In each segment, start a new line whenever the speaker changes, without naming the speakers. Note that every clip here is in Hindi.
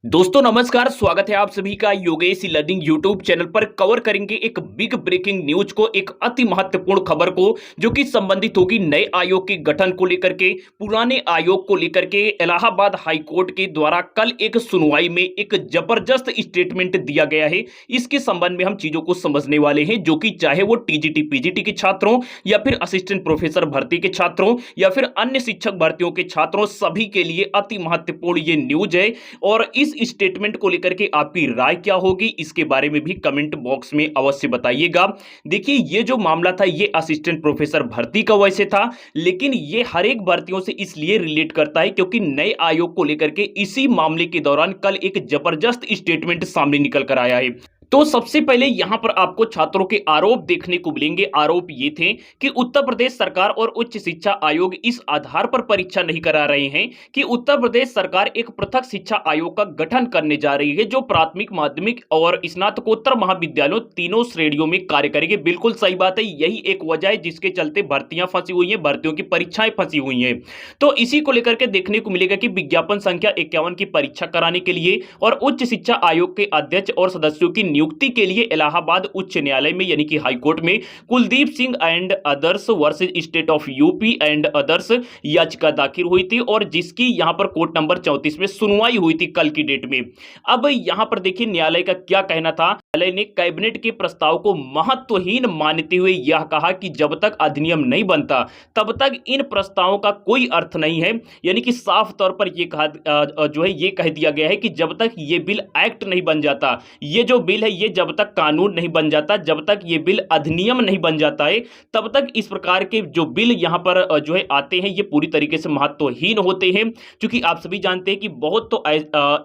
दोस्तों नमस्कार, स्वागत है आप सभी का योगेश लर्निंग यूट्यूब चैनल पर। कवर करेंगे एक बिग ब्रेकिंग न्यूज को, एक अति महत्वपूर्ण खबर को, जो कि संबंधित होगी नए आयोग के गठन को लेकर के, पुराने आयोग को लेकर के। इलाहाबाद हाई कोर्ट के द्वारा कल एक सुनवाई में एक जबरदस्त स्टेटमेंट दिया गया है। इसके संबंध में हम चीजों को समझने वाले हैं, जो कि चाहे वो टीजीटी पीजीटी के छात्रों या फिर असिस्टेंट प्रोफेसर भर्ती के छात्रों या फिर अन्य शिक्षक भर्तियों के छात्रों, सभी के लिए अति महत्वपूर्ण ये न्यूज है। और इस स्टेटमेंट को लेकर के आपकी राय क्या होगी, इसके बारे में भी कमेंट बॉक्स में अवश्य बताइएगा। देखिए, ये जो मामला था ये असिस्टेंट प्रोफेसर भर्ती का वैसे था, लेकिन ये हर एक भर्तियों से इसलिए रिलेट करता है क्योंकि नए आयोग को लेकर के इसी मामले के दौरान कल एक जबरदस्त स्टेटमेंट सामने निकल कर आया है। तो सबसे पहले यहां पर आपको छात्रों के आरोप देखने को मिलेंगे। आरोप ये थे कि उत्तर प्रदेश सरकार और उच्च शिक्षा आयोग इस आधार पर परीक्षा नहीं करा रहे हैं कि उत्तर प्रदेश सरकार एक पृथक शिक्षा आयोग का गठन करने जा रही है, जो प्राथमिक, माध्यमिक और स्नातकोत्तर महाविद्यालयों तीनों श्रेणियों में कार्य करेंगे। बिल्कुल सही बात है, यही एक वजह है जिसके चलते भर्तियां फंसी हुई हैं, भर्तियों की परीक्षाएं फंसी हुई हैं। तो इसी को लेकर के देखने को मिलेगा कि विज्ञापन संख्या 51 की परीक्षा कराने के लिए और उच्च शिक्षा आयोग के अध्यक्ष और सदस्यों की नियुक्ति के लिए इलाहाबाद उच्च न्यायालय में यानी कि हाई कोर्ट में Kuldeep Singh and others versus state of UP and others याचिका दाखिल हुई थी, और जिसकी यहां पर कोर्ट नंबर 34 में सुनवाई हुई थी कल की डेट में। अब यहां पर देखिए न्यायालय का क्या कहना था। न्यायालय ने कैबिनेट के प्रस्ताव को महत्वहीन मानते हुए यह कहा कि जब तक अधिनियम नहीं बनता तब तक इन प्रस्तावों का कोई अर्थ नहीं है। यानी कि साफ तौर पर यह कहा जो है ये कह दिया गया है कि जब तक ये बिल एक्ट नहीं बन जाता, ये जो बिल है ये जब तक कानून नहीं बन जाता, जब तक ये बिल अधिनियम नहीं बन जाता है, तब तक इस प्रकार के जो बिल यहां पर जो है आते हैं ये पूरी तरीके से महत्वहीन होते हैं। क्योंकि आप सभी जानते हैं कि बहुत तो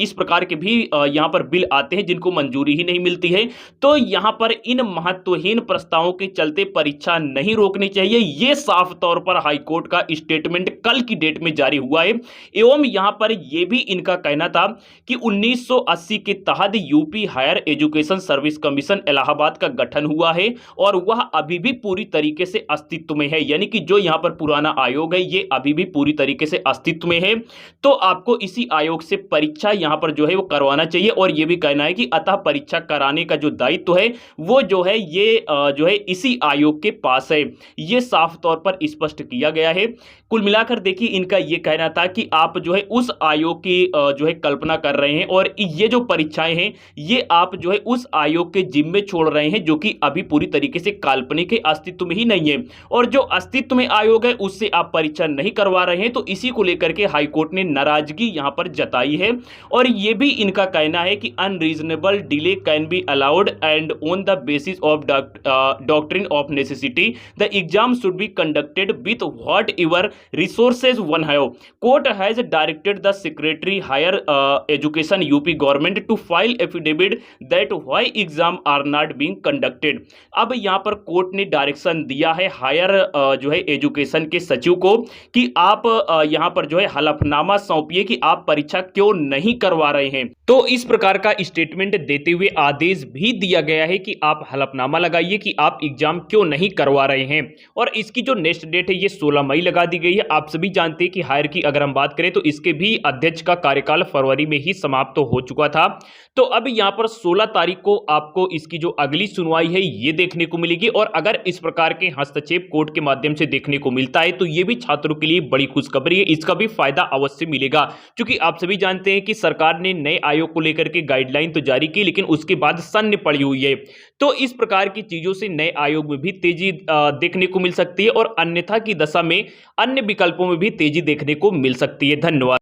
इस प्रकार के भी यहां पर बिल आते हैं जिनको मंजूरी ही नहीं मिलती है। तो यहां पर इन महत्वहीन प्रस्तावों के चलते परीक्षा नहीं रोकनी चाहिए, यह साफ तौर पर हाईकोर्ट का स्टेटमेंट कल की डेट में जारी हुआ है। एवं यहां पर यह भी इनका कहना था कि 1980 के तहत UP higher education service commission Allahabad का गठन हुआ है और वह अभी भी पूरी तरीके से अस्तित्व में है। यानी कि जो यहां पर पुराना आयोग है ये अभी भी पूरी तरीके से अस्तित्व में है। तो आपको इसी आयोग से परीक्षा यहां पर जो है वो करवाना चाहिए, और यह भी कहना है कि अतः परीक्षा कराने का जो दायित्व है वो जो है ये जो है इसी आयोग के पास है। ये साफ तौर पर स्पष्ट किया गया है। कुल मिलाकर देखिए इनका यह कहना था कि आप जो है उस आयोग की जो है कल्पना कर रहे हैं, और ये जो परीक्षाएं हैं ये आप जो है उस आयोग के जिम्मे छोड़ रहे हैं, जो कि अभी पूरी तरीके से काल्पनिक है, अस्तित्व में ही नहीं है। और जो अस्तित्व में आयोग है उससे आप परीक्षा नहीं करवा रहे हैं। तो इसी को लेकर के हाईकोर्ट ने नाराजगी यहां पर जताई है, और यह भी इनका कहना है कि unreasonable delay can be allowed and on the basis of doctrine of necessity the exam should be conducted with whatever resources one have. Court has directed the secretary higher education UP government to file affidavit that why exam are not being conducted. अब यहां पर कोर्ट ने डायरेक्शन दिया है हायर जो है एजुकेशन के सचिव को कि आप यहां पर जो है हलफनामा सौंपिए कि आप परीक्षा क्यों नहीं करवा रहे हैं। तो इस प्रकार का स्टेटमेंट देते हुए आदेश भी दिया गया है कि आप हलफनामा लगाइए कि आप एग्जाम क्यों नहीं करवा रहे हैं। और इसकी जो नेक्स्ट डेट है ये 16 मई लगा दी गई है। आप सभी जानते हैं कि हायर की अगर हम बात करें तो इसके भी अध्यक्ष का कार्यकाल फरवरी में ही समाप्त तो हो चुका था। तो अब यहां पर 16 तारीख को आपको इसकी जो अगली सुनवाई है ये देखने को मिलेगी, और अगर इस प्रकार के हस्तक्षेप कोर्ट के माध्यम से देखने को मिलता है तो ये भी छात्रों के लिए बड़ी खुशखबरी है, इसका भी फायदा अवश्य मिलेगा। क्योंकि आप सभी जानते हैं कि सरकार ने नए आयोग को लेकर के गाइडलाइन तो जारी की, लेकिन उसके बाद शून्य पड़ी हुई है। तो इस प्रकार की चीजों से नए आयोग में भी तेजी देखने को मिल सकती है, और अन्यथा की दशा में अन्य विकल्पों में भी तेजी देखने को मिल सकती है। धन्यवाद।